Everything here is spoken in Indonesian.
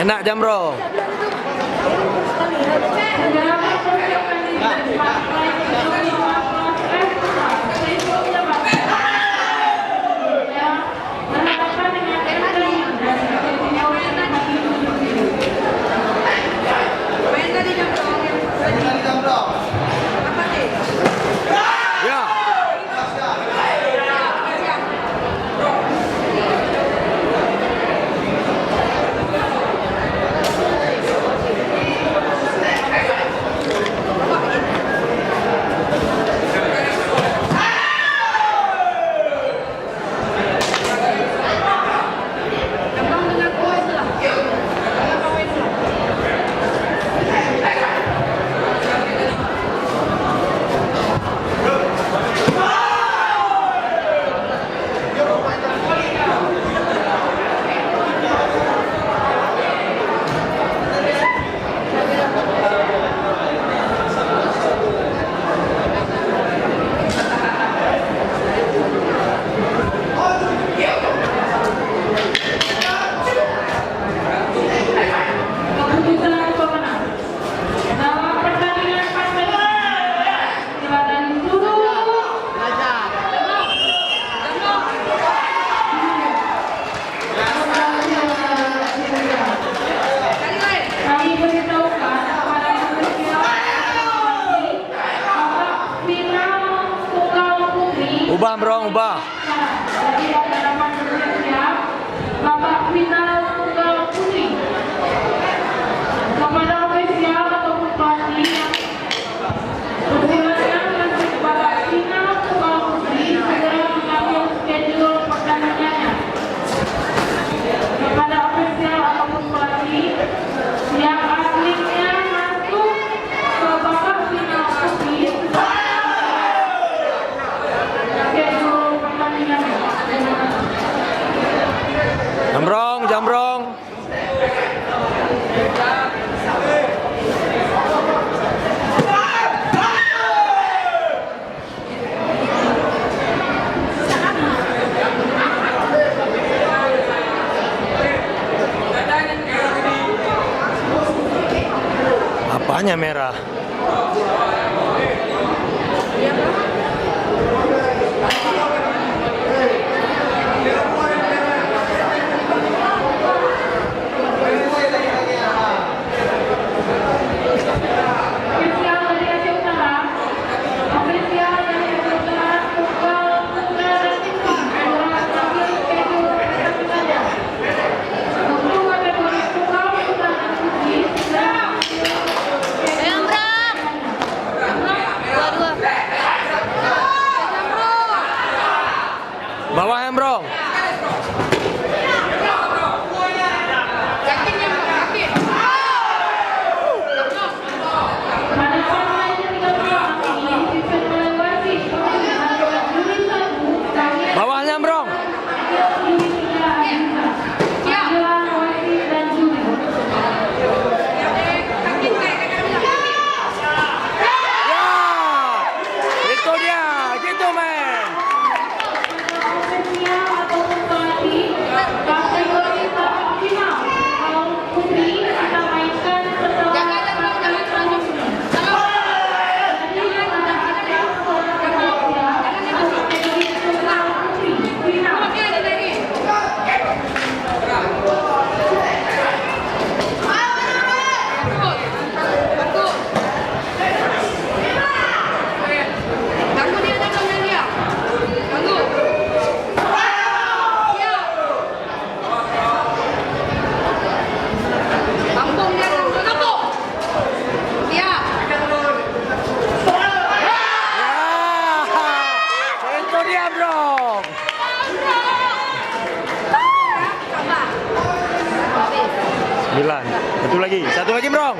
Enak Jambrong. Ubah Brong, ubah. Babak final tunggal putri. Kepada ofisial ataupun pelatih persilakan lanjut babak final tunggal putri segera mengambil schedule pertandingannya. Kepada ofisial ataupun pelatih yang atletnya masuk ke babak final putri schedule pertandingannya. Jambrong, Jambrong. Apanya merah? Bawah Jambrong. Bawah Jambrong. Itu dia, gitu men. Kategori babak final kalau putri kita mainkan setelah pertandingan selanjutnya. Satu lagi, Brong.